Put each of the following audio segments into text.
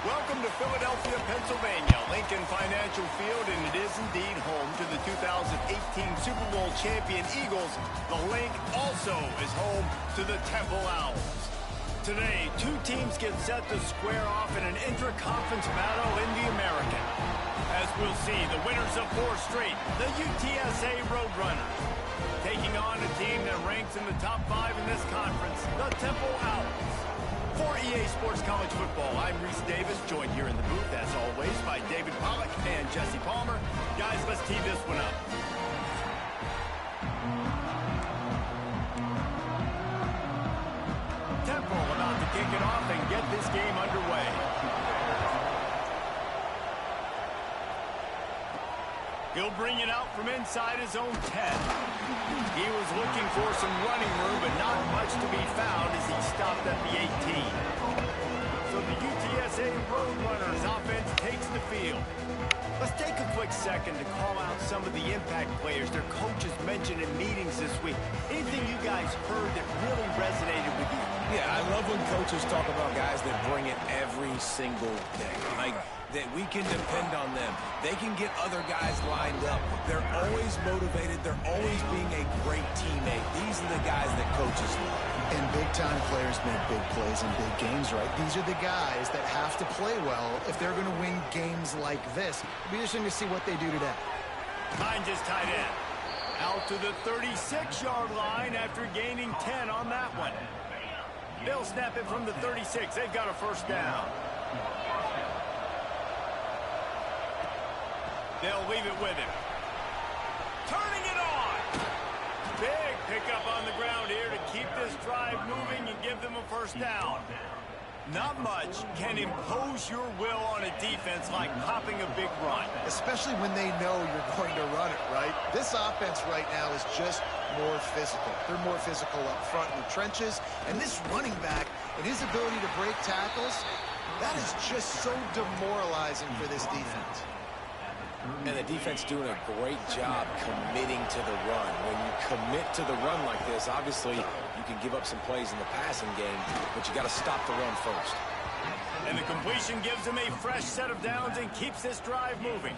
Welcome to Philadelphia, Pennsylvania, Lincoln Financial Field, and it is indeed home to the 2018 Super Bowl champion Eagles. The Link also is home to the Temple Owls. Today, two teams get set to square off in an intra-conference battle in the American. As we'll see, the winners of 4 straight, the UTSA Roadrunners, taking on a team that ranks in the top 5 in this conference, the Temple Owls. For EA Sports College Football, I'm Reese Davis, joined here in the booth, as always, by David Pollack and Jesse Palmer. Guys, let's tee this one up. Temple about to kick it off and get this game underway. He'll bring it out from inside his own 10. He was looking for some running room, but not much to be found as he stopped at the 18. So the UTSA Roadrunners offense takes the field. Let's take a quick second to call out some of the impact players their coaches mentioned in meetings this week. Anything you guys heard that really resonated with you? Yeah, I love when coaches talk about guys that bring it every single day. Like, that we can depend on them. They can get other guys lined up. They're always motivated. They're always being a great teammate. These are the guys that coaches love. And big-time players make big plays in big games, right? These are the guys that have to play well if they're going to win games like this. It'll be interesting to see what they do today. Hines is tight end. Out to the 36-yard line after gaining 10 on that one. They'll snap it from the 36. They've got a first down. They'll leave it with him. Turning it on. Big pickup on the ground here to keep this drive moving and give them a first down. Not much can impose your will on a defense like popping a big run. Especially when they know you're going to run it, right? This offense right now is just more physical. They're more physical up front in the trenches. And this running back and his ability to break tackles, that is just so demoralizing for this defense. And the defense doing a great job committing to the run. When you commit to the run like this, obviously you can give up some plays in the passing game, but you got to stop the run first. And the completion gives him a fresh set of downs and keeps this drive moving.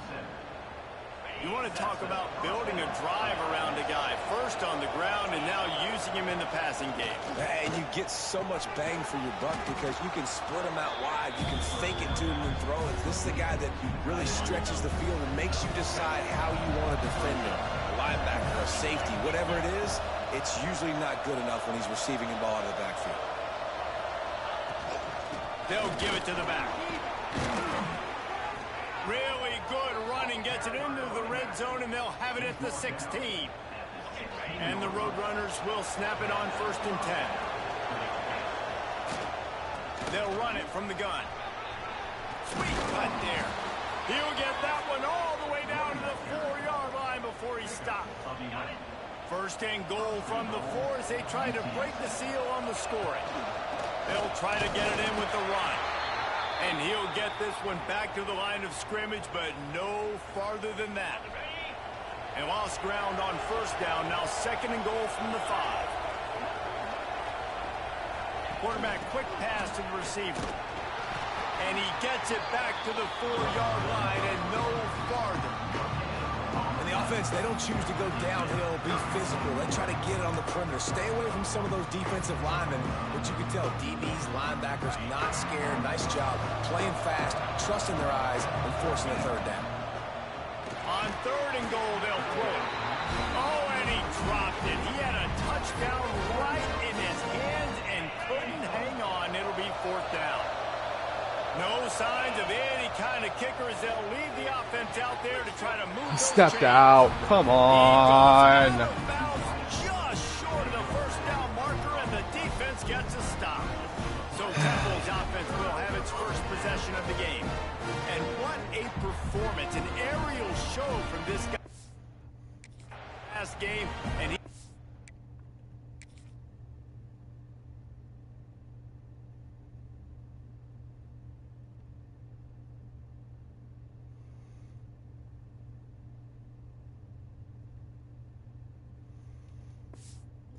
You want to talk about building a drive around a guy, first on the ground and now using him in the passing game. And you get so much bang for your buck because you can split him out wide. You can fake it to him and throw it. This is the guy that really stretches the field and makes you decide how you want to defend him. A linebacker, a safety, whatever it is, it's usually not good enough when he's receiving the ball out of the backfield. They'll give it to the back. Really good running, gets it into the red zone, and they'll have it at the 16. And the Roadrunners will snap it on 1st and 10. They'll run it from the gun. Sweet cut there. He'll get that one all the way down to the 4-yard line before he stopped. 1st and goal from the 4 as they try to break the seal on the scoring. They'll try to get it in with the run. And he'll get this one back to the line of scrimmage, but no farther than that. And lost ground on 1st down, now 2nd and goal from the 5. Quarterback quick pass to the receiver. And he gets it back to the 4-yard line and no farther. And the offense, they don't choose to go downhill, be physical. They try to get it on the perimeter. Stay away from some of those defensive linemen. But you can tell DBs, linebackers, not scared. Nice job. Playing fast, trusting their eyes, and forcing the 3rd down. On 3rd and goal, they'll throw it. Oh, and he dropped it. He had a touchdown right in his hands and couldn't hang on. It'll be 4th down. No signs of any kind of kicker as they'll leave the offense out there to try to move. He stepped out. Come on. Just short of the 1st down marker, and the defense gets a stop. So Temple's offense will have its first possession of the game. And what a performance, an aerial show from this guy. Last game, and he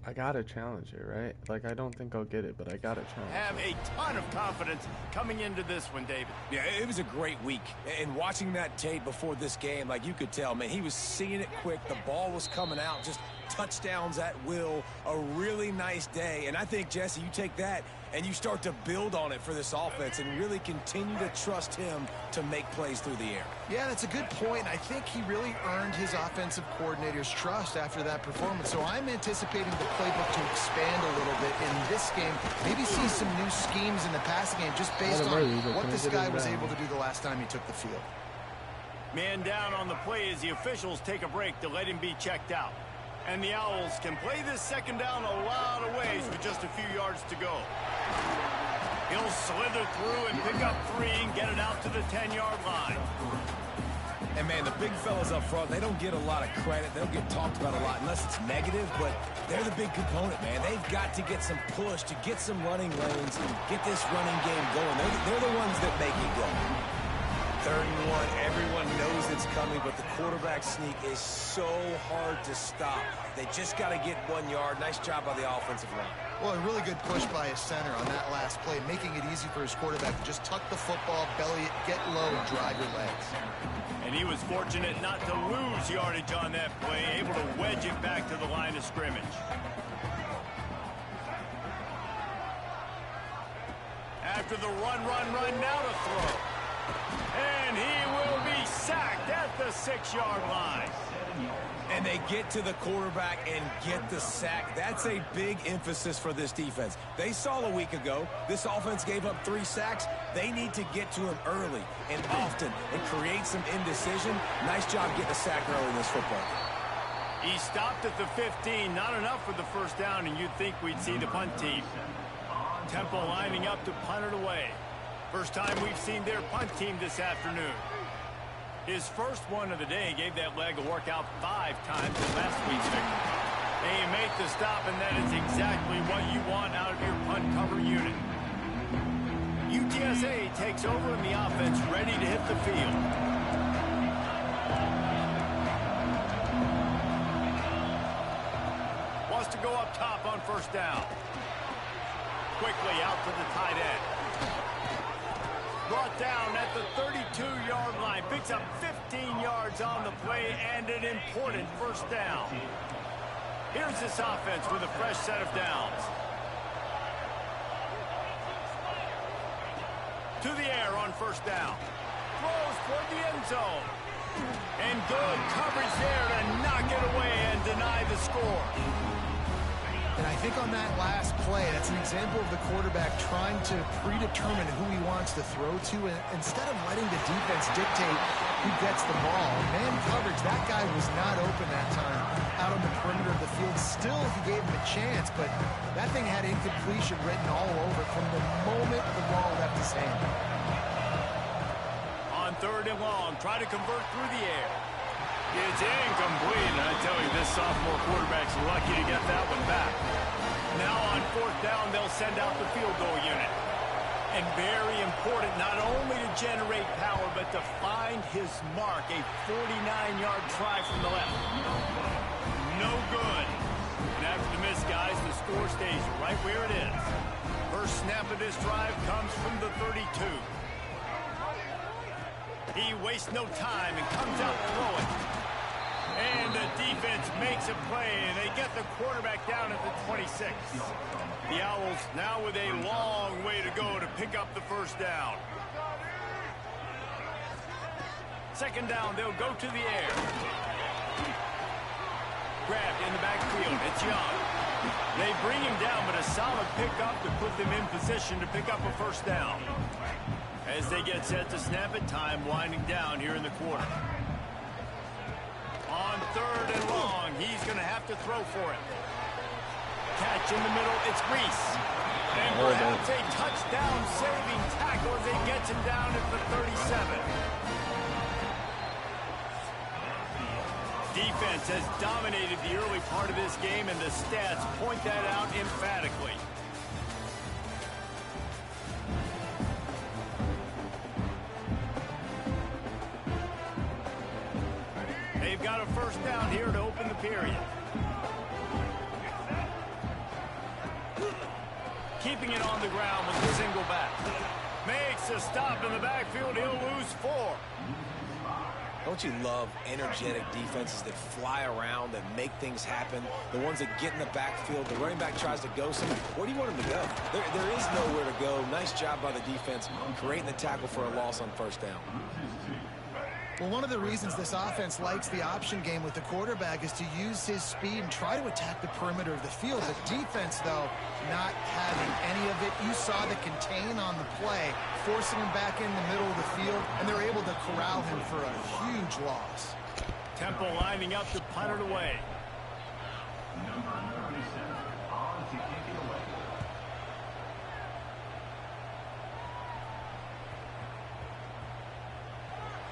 I gotta challenge it, right? Like, I don't think I'll get it, but I gotta challenge Have it. a ton of confidence coming into this one, David. Yeah, it was a great week. And watching that tape before this game, like you could tell, man, he was seeing it quick. The ball was coming out, just touchdowns at will. A really nice day. And I think, Jesse, you take that and you start to build on it for this offense and really continue to trust him to make plays through the air. Yeah, that's a good point. I think he really earned his offensive coordinator's trust after that performance. So I'm anticipating the playbook to expand a little bit in this game. Maybe see some new schemes in the passing game just based on what this guy was able to do the last time he took the field. Man down on the play as the officials take a break to let him be checked out. And the Owls can play this second down a lot of ways with just a few yards to go. He'll slither through and pick up 3 and get it out to the 10-yard line. And, man, the big fellas up front, they don't get a lot of credit. They don't get talked about a lot unless it's negative, but they're the big component, man. They've got to get some push to get some running lanes and get this running game going. They're the ones that make it go. 31, everyone knows it's coming, but the quarterback sneak is so hard to stop. They just got to get 1 yard. Nice job by the offensive line. Well, a really good push by his center on that last play, making it easy for his quarterback to just tuck the football, belly it, get low, and drive your legs. And he was fortunate not to lose yardage on that play, able to wedge it back to the line of scrimmage. After the run, now to throw. And he will be sacked at the 6-yard line. And they get to the quarterback and get the sack. That's a big emphasis for this defense. They saw a week ago, this offense gave up 3 sacks. They need to get to him early and often and create some indecision. Nice job getting a sack early in this football. He stopped at the 15, not enough for the first down, and you'd think we'd see the punt team. Temple lining up to punt it away. First time we've seen their punt team this afternoon. His first one of the day gave that leg a workout 5 times in last week's victory. They make the stop, and that is exactly what you want out of your punt cover unit. UTSA takes over in the offense, ready to hit the field. Wants to go up top on first down. Quickly out to the tight end. Brought down at the 32-yard line. Picks up 15 yards on the play and an important first down. Here's this offense with a fresh set of downs. To the air on first down. Throws toward the end zone. And good coverage there to knock it away and deny the score. And I think on that last play, that's an example of the quarterback trying to predetermine who he wants to throw to, and instead of letting the defense dictate who gets the ball. Man coverage, that guy was not open that time out on the perimeter of the field. Still, he gave him a chance, but that thing had incompletion written all over it from the moment the ball left his hand. On 3rd and long, try to convert through the air. It's incomplete, and I tell you, this sophomore quarterback's lucky to get that one back. Now on 4th down, they'll send out the field goal unit. And very important, not only to generate power, but to find his mark. A 49-yard try from the left. No good. And after the miss, guys, the score stays right where it is. First snap of this drive comes from the 32. He wastes no time and comes out throwing. And the defense makes a play, and they get the quarterback down at the 26. The Owls now with a long way to go to pick up the first down. Second down, they'll go to the air. Grabbed in the backfield, it's Young. They bring him down, but a solid pickup to put them in position to pick up a first down. As they get set to snap it, time winding down here in the quarter. On 3rd and long, he's going to have to throw for it. Catch in the middle, it's Reese. And perhaps a touchdown-saving tackle as he gets him down at the 37. Defense has dominated the early part of this game, and the stats point that out emphatically. They've got a first down here to open the period. keeping it on the ground with the single back. Makes a stop in the backfield. He'll lose 4. Don't you love energetic defenses that fly around, that make things happen? The ones that get in the backfield, the running back tries to go somewhere. Where do you want him to go? There is nowhere to go. Nice job by the defense creating the tackle for a loss on first down. Well, one of the reasons this offense likes the option game with the quarterback is to use his speed and try to attack the perimeter of the field. The defense, though, not having any of it. You saw the contain on the play, forcing him back in the middle of the field, and they're able to corral him for a huge loss. Temple lining up to punt it away.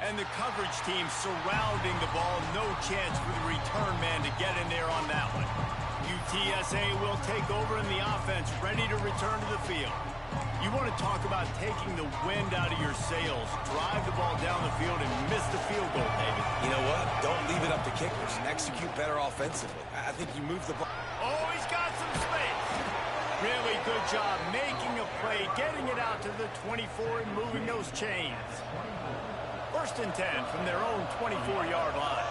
And the coverage team surrounding the ball. No chance for the return man to get in there on that one. UTSA will take over in the offense, ready to return to the field. You want to talk about taking the wind out of your sails. Drive the ball down the field and miss the field goal, David. You know what? Don't leave it up to kickers. Execute better offensively. I think you move the ball. Oh, he's got some space. Really good job making a play, getting it out to the 24 and moving those chains. 1st and 10 from their own 24-yard line.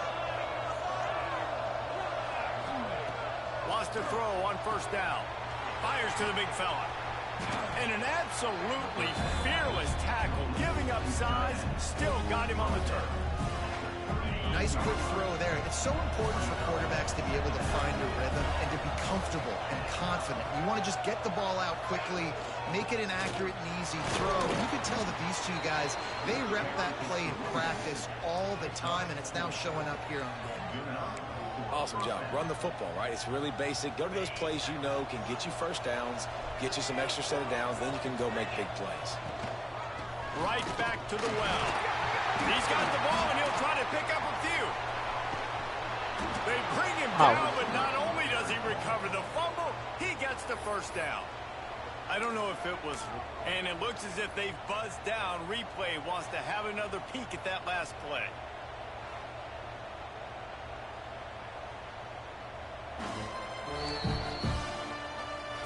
Lost a throw on first down. Fires to the big fella. And an absolutely fearless tackle. Giving up size, still got him on the turf. Nice quick throw there. It's so important for quarterbacks to be able to find a rhythm and to be comfortable and confident. You want to just get the ball out quickly, make it an accurate and easy throw. You can tell that these two guys, they rep that play in practice all the time, and it's now showing up here on game. Awesome job. Run the football, right? It's really basic. Go to those plays you know can get you first downs, get you some extra set of downs, then you can go make big plays. Right back to the well. He's got the ball, and he'll try to pick up a few. They bring him down, but not only does he recover the fumble, he gets the first down. I don't know if it was, and it looks as if they've buzzed down. Replay wants to have another peek at that last play.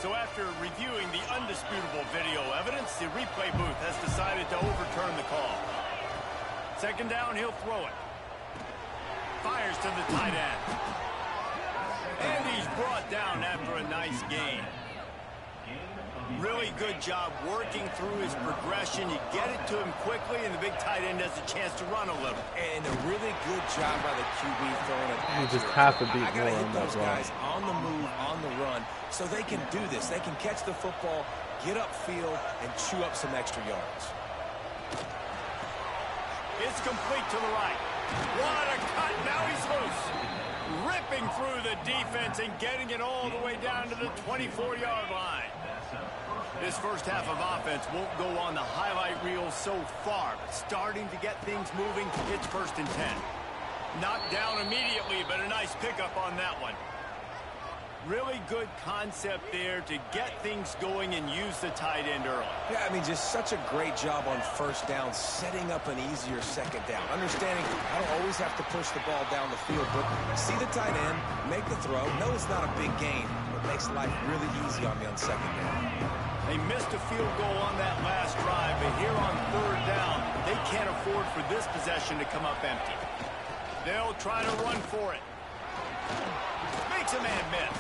So after reviewing the undisputable video evidence, the replay booth has decided to overturn the call. 2nd down, he'll throw it. Fires to the tight end. And he's brought down after a nice gain. Really good job working through his progression. You get it to him quickly, and the big tight end has a chance to run a little. And a really good job by the QB throwing it. You just have to beat I gotta more hit on that those run. guys on the move, on the run, so they can do this. They can catch the football, get upfield, and chew up some extra yards. It's complete to the right. What a cut. Now he's loose. Ripping through the defense and getting it all the way down to the 24-yard line. This first half of offense won't go on the highlight reel so far, but starting to get things moving. It's 1st and 10. Knocked down immediately, but a nice pickup on that one. Really good concept there to get things going and use the tight end early. Yeah, I mean, just such a great job on first down, setting up an easier 2nd down. Understanding I don't always have to push the ball down the field, but see the tight end, make the throw. No, it's not a big gain, but makes life really easy on me on 2nd down. They missed a field goal on that last drive, but here on 3rd down, they can't afford for this possession to come up empty. They'll try to run for it. Makes a man miss.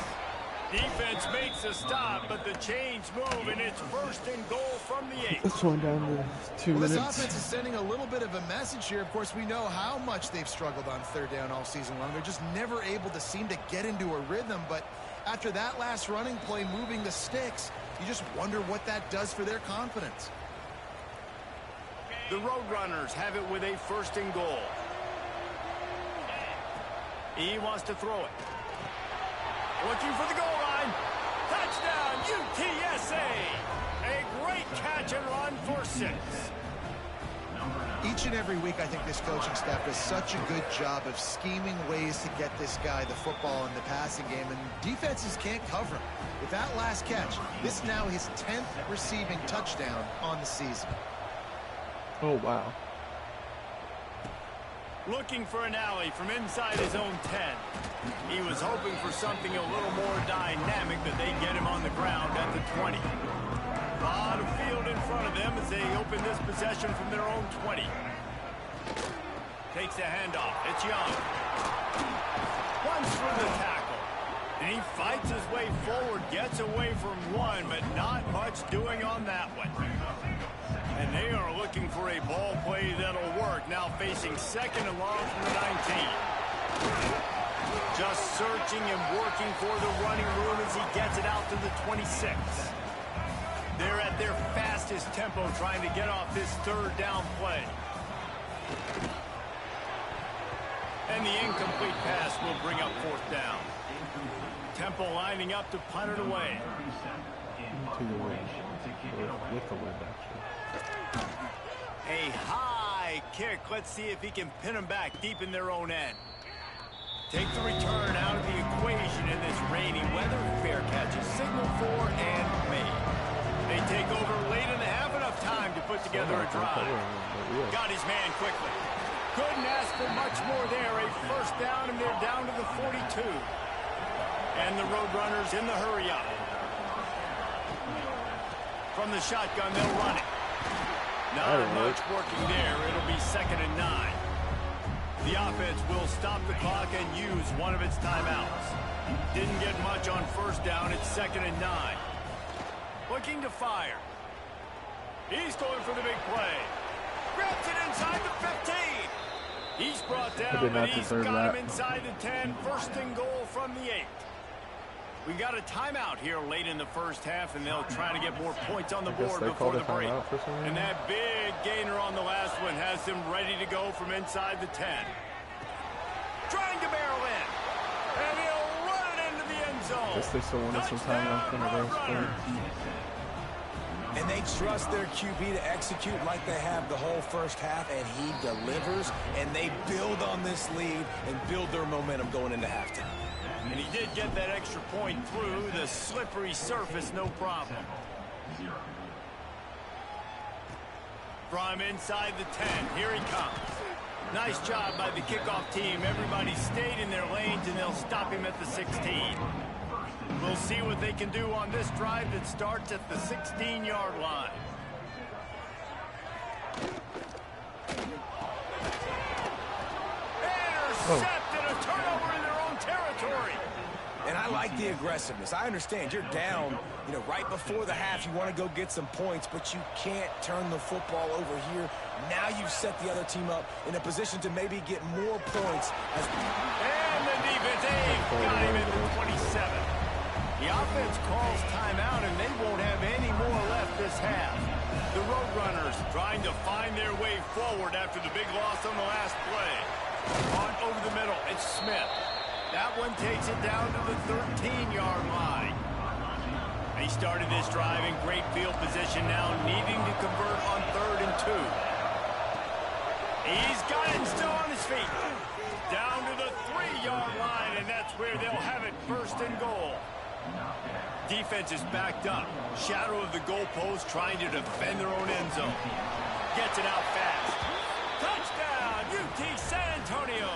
Defense makes a stop, but the chains move, and it's 1st and goal from the 8. It's going down to 2 minutes. This offense is sending a little bit of a message here. Of course, we know how much they've struggled on 3rd down all season long. They're just never able to seem to get into a rhythm, but after that last running play moving the sticks, you just wonder what that does for their confidence. The Roadrunners have it with a 1st and goal. He wants to throw it. Looking for the goal line. Touchdown, UTSA. A great catch and run for 6. Each and every week, I think this coaching staff does such a good job of scheming ways to get this guy the football in the passing game, and defenses can't cover him. With that last catch, this is now his 10th receiving touchdown on the season. Oh, wow. Looking for an alley from inside his own 10. He was hoping for something a little more dynamic, but they get him on the ground at the 20. A lot of field in front of them as they open this possession from their own 20. Takes the handoff. It's Young. Runs through the tackle. And he fights his way forward, gets away from one, but not much doing on that one. And they are looking for a ball play that'll work. Now facing second and long from the 19. Just searching and working for the running room as he gets it out to the 26. They're at their fastest tempo trying to get off this third down play. And the incomplete pass will bring up fourth down. Tempo lining up to punt it away. To the wind. Or with the wind, actually. A high kick. Let's see if he can pin them back deep in their own end. Take the return out of the equation in this rainy weather. Fair catch is signaled for and made. They take over late in the half, enough time to put together a drive. Got his man quickly. Couldn't ask for much more there. A first down, and they're down to the 42. And the Roadrunners in the hurry up. From the shotgun, they'll run it. Not much working there. It'll be 2nd and 9. The offense will stop the clock and use one of its timeouts. Didn't get much on first down. It's 2nd and 9. Looking to fire. He's going for the big play. Grabs it inside the 15. He's brought down, but he's got him inside the 10. First and goal from the 8. We got a timeout here late in the first half, and they'll try to get more points on the board before the break. And that big gainer on the last one has them ready to go from inside the 10. Trying to barrel in. And he'll run it into the end zone. Guess they still wanted some time left in the race. And they trust their QB to execute like they have the whole first half, and he delivers, and they build on this lead and build their momentum going into halftime. And he did get that extra point through the slippery surface, no problem. From inside the 10, here he comes. Nice job by the kickoff team. Everybody stayed in their lanes, and they'll stop him at the 16. We'll see what they can do on this drive that starts at the 16-yard line. Intercepted, a turnover in their own territory. And I like the aggressiveness. I understand you're down, right before the half. You want to go get some points, but you can't turn the football over here. Now you've set the other team up in a position to maybe get more points. And the defense got him at the 27. The offense calls timeout, and they won't have any more left this half. The Roadrunners trying to find their way forward after the big loss on the last play. On over the middle, it's Smith. That one takes it down to the 13-yard line. They started this drive in great field position, now needing to convert on 3rd and 2. He's got it still on his feet. Down to the 3-yard line, and that's where they'll have it, 1st and goal. Defense is backed up. Shadow of the goalpost trying to defend their own end zone. Gets it out fast. Touchdown, UT San Antonio.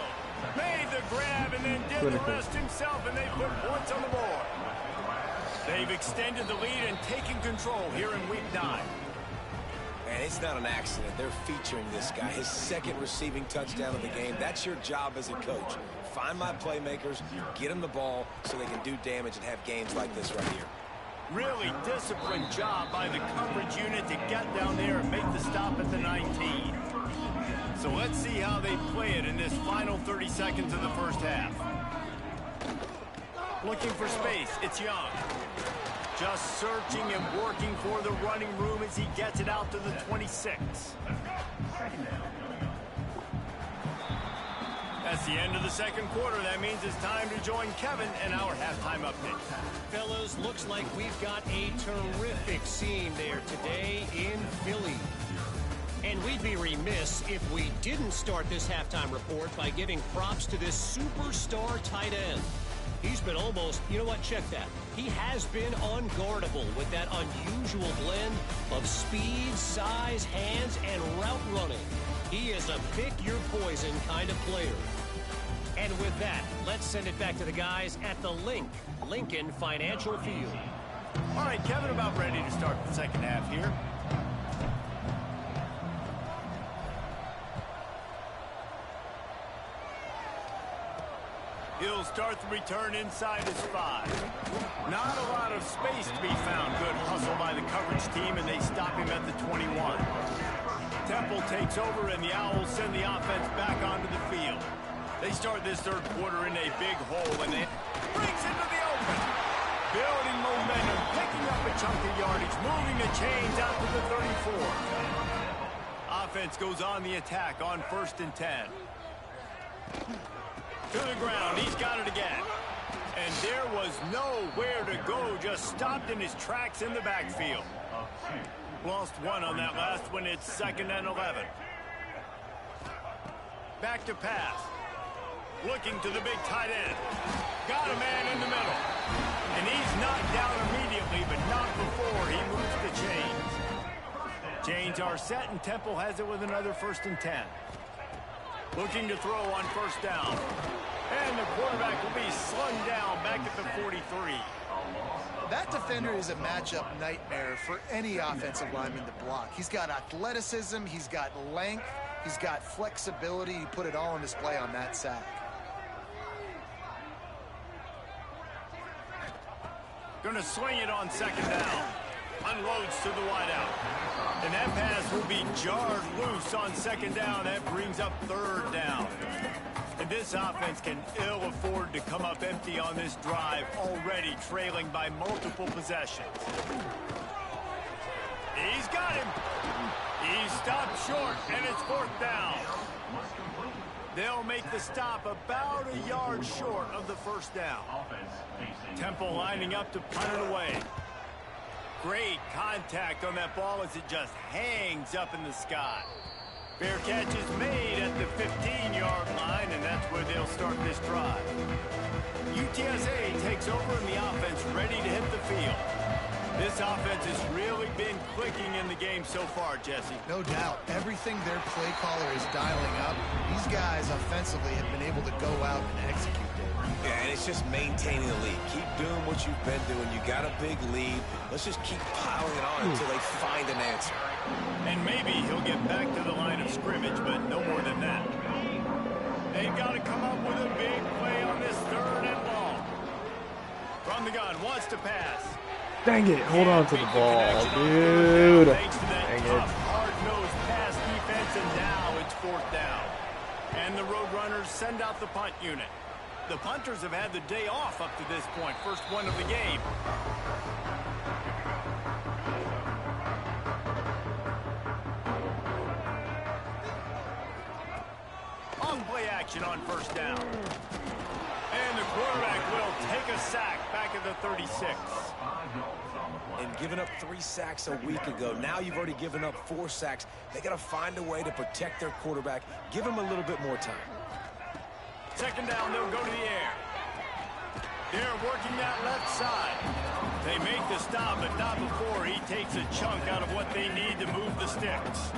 Made the grab and then did the rest himself, and they put points on the board. They've extended the lead and taken control here in Week 9. And it's not an accident. They're featuring this guy. His 2nd receiving touchdown of the game. That's your job as a coach. Find my playmakers, get them the ball so they can do damage and have games like this right here. Really disciplined job by the coverage unit to get down there and make the stop at the 19. So let's see how they play it in this final 30 seconds of the first half. Looking for space, it's Young. Just searching and working for the running room as he gets it out to the 26. That's the end of the second quarter. That means it's time to join Kevin and our halftime update. Fellas, looks like we've got a terrific scene there today in Philly. And we'd be remiss if we didn't start this halftime report by giving props to this superstar tight end. He's been almost, check that. He has been unguardable with that unusual blend of speed, size, hands, and route running. He is a pick-your-poison kind of player. And with that, let's send it back to the guys at the Lincoln Financial Field. All right, Kevin, about ready to start the second half here. He'll start the return inside his 5. Not a lot of space to be found. Good hustle by the coverage team, and they stop him at the 21. Temple takes over, and the Owls send the offense back onto the field. They start this third quarter in a big hole, and it brings into the open. Building momentum, picking up a chunk of yardage, moving the chains out to the 34. Offense goes on the attack on 1st and 10. To the ground, he's got it again. And there was nowhere to go, just stopped in his tracks in the backfield. Lost 1 on that last one, it's 2nd and 11. Back to pass. Looking to the big tight end. Got a man in the middle. And he's knocked down immediately, but not before he moves the chains. Chains are set, and Temple has it with another 1st and 10. Looking to throw on 1st down. And the quarterback will be slung down back at the 43. That defender is a matchup nightmare for any offensive lineman to block. He's got athleticism, he's got length, he's got flexibility. He put it all on display on that sack. Going to swing it on 2nd down. Unloads to the wideout. And that pass will be jarred loose on 2nd down. That brings up 3rd down. And this offense can ill afford to come up empty on this drive, already trailing by multiple possessions. He's got him. He stopped short, and it's 4th down. They'll make the stop about a yard short of the 1st down. Temple lining up to punt it away. Great contact on that ball as it just hangs up in the sky. Fair catch is made at the 15-yard line, and that's where they'll start this drive. UTSA takes over, and the offense ready to hit the field. This offense has really been clicking in the game so far, Jesse. No doubt. Everything their play caller is dialing up, these guys offensively have been able to go out and execute. Yeah, and it's just maintaining the lead. Keep doing what you've been doing. You got a big lead. Let's just keep piling it on until they find an answer. And maybe he'll get back to the line of scrimmage, but no more than that. They've got to come up with a big play on this 3rd and long. From the gun, wants to pass. Dang it, hold on to the ball, dude. Thanks to that tough, hard-nosed pass defense, and now it's 4th down. And the Roadrunners send out the punt unit. The punters have had the day off up to this point. First one of the game. On-play action on 1st down. And the quarterback will take a sack back at the 36. And giving up 3 sacks a week ago, now you've already given up 4 sacks. They got to find a way to protect their quarterback. Give him a little bit more time. 2nd down, they'll go to the air. They're working that left side. They make the stop, but not before he takes a chunk out of what they need to move the sticks.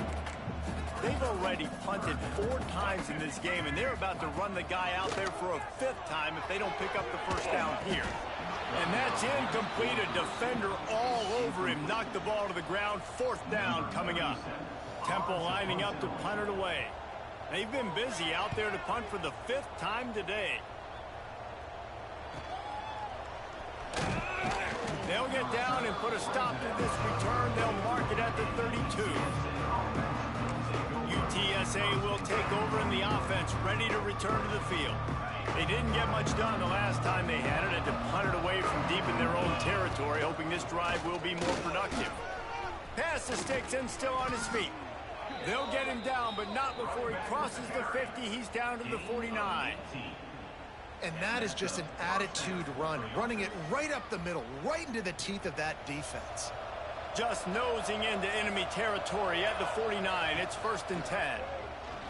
They've already punted 4 times in this game, and they're about to run the guy out there for a 5th time if they don't pick up the 1st down here. And that's incomplete. A defender all over him. Knocked the ball to the ground. 4th down coming up. Temple lining up to punt it away. They've been busy out there to punt for the 5th time today. They'll get down and put a stop to this return. They'll mark it at the 32. UTSA will take over in the offense, ready to return to the field. They didn't get much done the last time they had it, and to punt it away from deep in their own territory, hoping this drive will be more productive. Pass the sticks and still on his feet. They'll get him down, but not before he crosses the 50. He's down to the 49. And that is just an attitude run, running it right up the middle, right into the teeth of that defense. Just nosing into enemy territory at the 49. It's 1st and 10.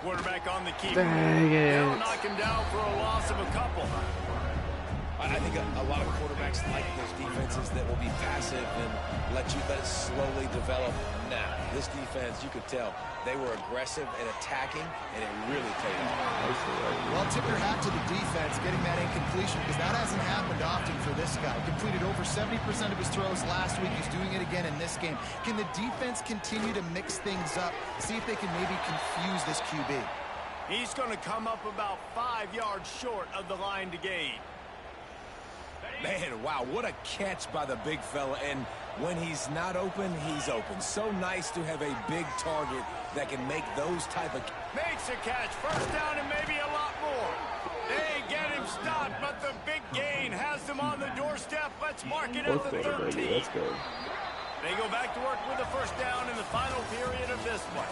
Quarterback on the keeper. Dang it. They'll knock him down for a loss of a couple. I think a lot of quarterbacks like those defenses that will be passive and let it slowly develop. Now, this defense, you could tell, they were aggressive and attacking, and it really paid off. Well, tip your hat to the defense getting that incompletion, because that hasn't happened often for this guy. Completed over 70% of his throws last week. He's doing it again in this game. Can the defense continue to mix things up, see if they can maybe confuse this QB? He's going to come up about 5 yards short of the line to gain. Man, wow, what a catch by the big fella. And when he's not open, he's open. So nice to have a big target that can make those type of... Makes a catch, first down and maybe a lot more. They get him stopped, but the big gain has them on the doorstep. Let's mark it at the 13. Let's go. They go back to work with a first down in the final period of this one.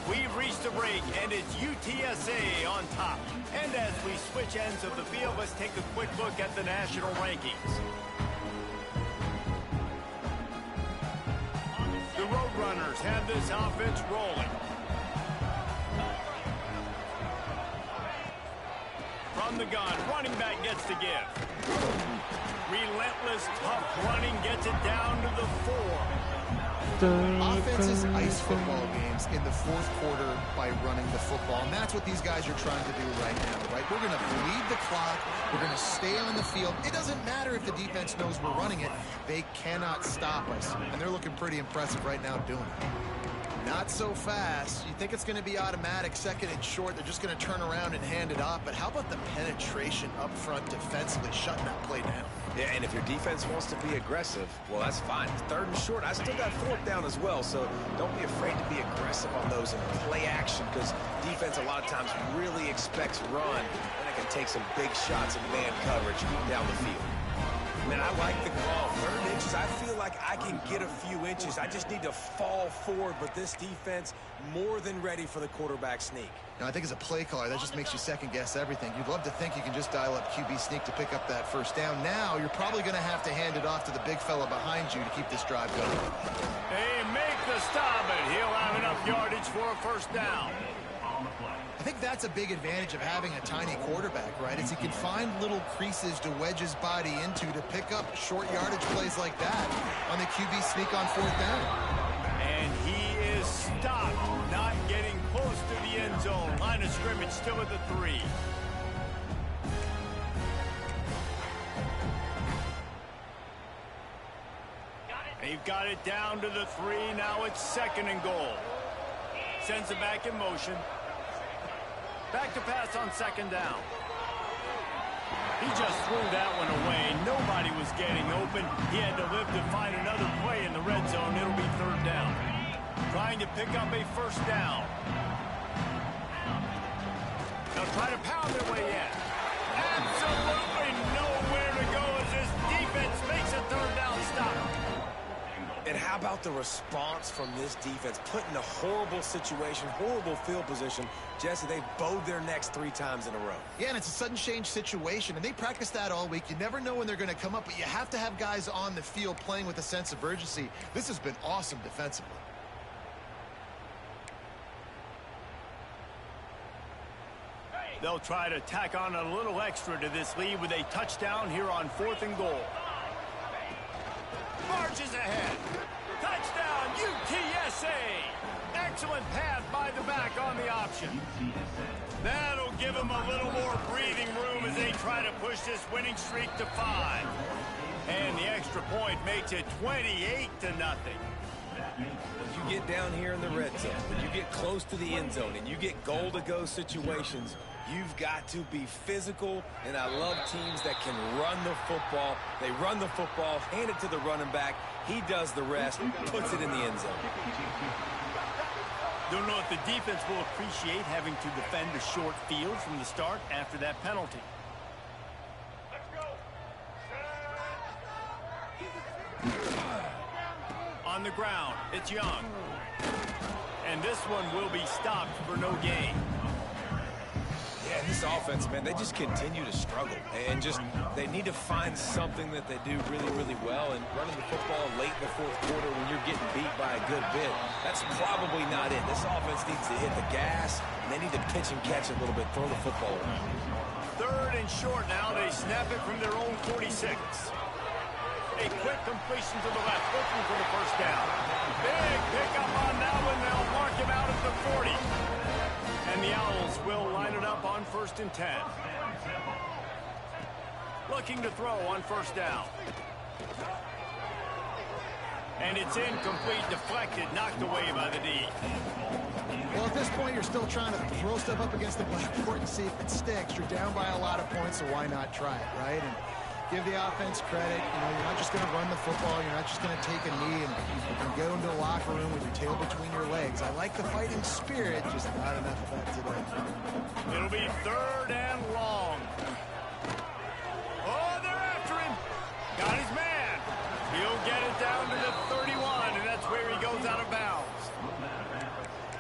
We've reached a break, and it's UTSA on top. And as we switch ends of the field, let's take a quick look at the national rankings. The Roadrunners have this offense rolling. From the gun, running back gets to give. Relentless, tough running gets it down to the 4. Offenses ice football games in the fourth quarter by running the football, and that's what these guys are trying to do right now, right? We're going to bleed the clock. We're going to stay on the field. It doesn't matter if the defense knows we're running it. They cannot stop us, and they're looking pretty impressive right now doing it. Not so fast. You think it's going to be automatic, second and short. They're just going to turn around and hand it off. But how about the penetration up front defensively, shutting that play down? Yeah, and if your defense wants to be aggressive, well, that's fine. Third and short, I still got fourth down as well, so don't be afraid to be aggressive on those and play action, because defense a lot of times really expects run, and it can take some big shots in man coverage down the field. Man, I like the call. 3rd inches, I feel like I can get a few inches. I just need to fall forward, but this defense more than ready for the quarterback sneak. Now, I think as a play caller, that just makes you second-guess everything. You'd love to think you can just dial up QB sneak to pick up that first down. Now, you're probably going to have to hand it off to the big fella behind you to keep this drive going. They make the stop, and he'll have enough yardage for a first down. I think that's a big advantage of having a tiny quarterback, right? Is he can find little creases to wedge his body into to pick up short yardage plays like that on the QB sneak on fourth down. And he is stopped, not getting close to the end zone. Line of scrimmage still at the 3. They've got it down to the 3. Now it's 2nd and goal. Sends it back in motion. Back to pass on 2nd down. He just threw that one away. Nobody was getting open. He had to live to find another play in the red zone. It'll be 3rd down. Trying to pick up a first down. They'll try to pound their way in. Absolutely nowhere to go as this defense makes a 3rd down stop. And how about the response from this defense? Put in a horrible situation, horrible field position. Jesse, they've bowed their necks 3 times in a row. Yeah, and it's a sudden change situation, and they practice that all week. You never know when they're going to come up, but you have to have guys on the field playing with a sense of urgency. This has been awesome defensively. They'll try to tack on a little extra to this lead with a touchdown here on 4th and goal. Marches ahead. Touchdown, UTSA. Excellent pass by the back on the option. That'll give them a little more breathing room as they try to push this winning streak to 5. And the extra point makes it 28-0. When you get down here in the red zone, when you get close to the end zone, and you get goal-to-go situations, you've got to be physical, and I love teams that can run the football. They run the football, hand it to the running back. He does the rest, puts it in the end zone. Don't know if the defense will appreciate having to defend a short field from the start after that penalty. On the ground, it's Young. And this one will be stopped for no gain. Yeah, this offense, man, they just continue to struggle. And they need to find something that they do really, really well. And running the football late in the fourth quarter when you're getting beat by a good bit, that's probably not it. This offense needs to hit the gas, and they need to pitch and catch a little bit, throw the football around. 3rd and short now. They snap it from their own 46. A quick completion to the left, looking for the first down. Big pickup on that one. They'll mark him out at the 40. And the Owls will line it up on 1st and 10. Looking to throw on 1st down. And it's incomplete, deflected, knocked away by the D. Well, at this point, you're still trying to throw stuff up against the blackboard and see if it sticks. You're down by a lot of points, so why not try it, right? And give the offense credit. You know, you're not just going to run the football. You're not just going to take a knee and go into the locker room with your tail between your legs. I like the fighting spirit, just not enough of that today. It'll be 3rd and long. Oh, they're after him. Got his man. He'll get it down to the 31, and that's where he goes out of bounds.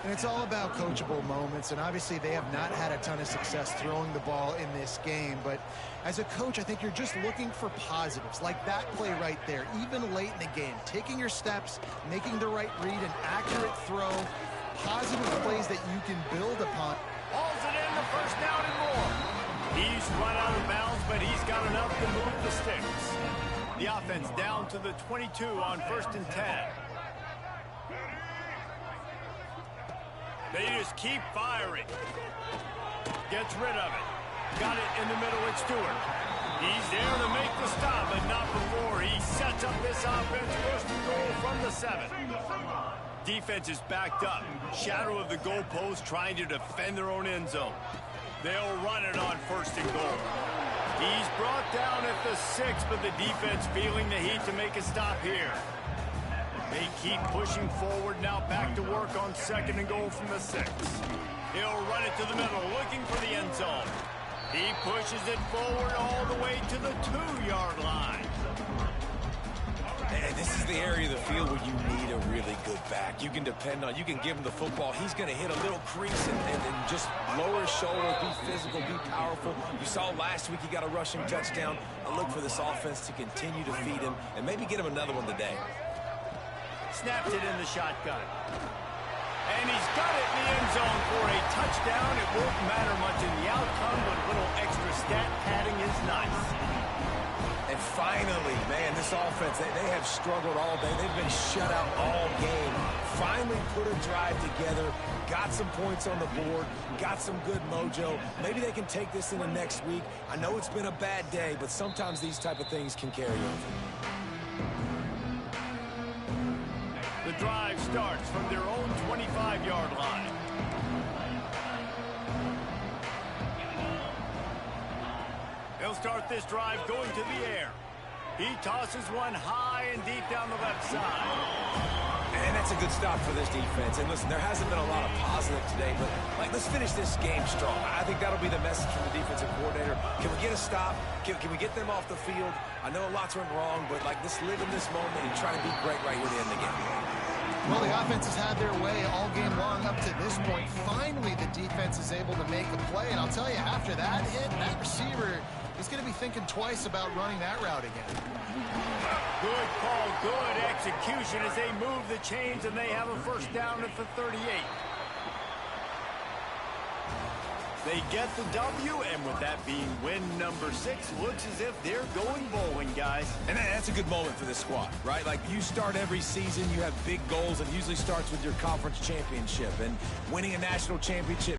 And it's all about coachable moments, and obviously they have not had a ton of success throwing the ball in this game. But as a coach, I think you're just looking for positives, like that play right there, even late in the game. Taking your steps, making the right read, an accurate throw, positive plays that you can build upon. Hauls it in, the 1st down and more. He's run out of bounds, but he's got enough to move the sticks. The offense down to the 22 on 1st and 10. They just keep firing. Gets rid of it. Got it in the middle with Stewart. He's there to make the stop, but not before he sets up this offense. 1st and goal from the 7. Defense is backed up. Shadow of the goalpost trying to defend their own end zone. They'll run it on 1st and goal. He's brought down at the 6, but the defense feeling the heat to make a stop here. They keep pushing forward now, back to work on 2nd and goal from the 6. He'll run it to the middle, looking for the end zone. He pushes it forward all the way to the 2-yard line. And this is the area of the field where you need a really good back. You can depend on, you can give him the football. He's going to hit a little crease and just lower his shoulder, be physical, be powerful. You saw last week he got a rushing touchdown. I look for this offense to continue to feed him and maybe get him another one today. Snapped it in the shotgun. And he's got it in the end zone for a touchdown. It won't matter much in the outcome, but a little extra stat padding is nice. And finally, man, this offense, they have struggled all day. They've been shut out all game. Finally put a drive together, got some points on the board, got some good mojo. Maybe they can take this into next week. I know it's been a bad day, but sometimes these type of things can carry over. The drive starts from their own 25-yard line. They'll start this drive going to the air. He tosses one high and deep down the left side. And that's a good stop for this defense. And listen, there hasn't been a lot of positive today, but let's finish this game strong. I think that'll be the message from the defensive coordinator. Can we get a stop? Can we get them off the field? I know lots went wrong, but let's live in this moment and try to be great right here at the end of the game. Well, the offense has had their way all game long up to this point. Finally, the defense is able to make a play. And I'll tell you, after that hit, that receiver is going to be thinking twice about running that route again. Good call, good execution as they move the chains, and they have a 1st down at the 38. They get the W, and with that being win number 6, looks as if they're going bowling, guys. And that's a good moment for this squad, right? Like, you start every season, you have big goals, and usually starts with your conference championship. And winning a national championship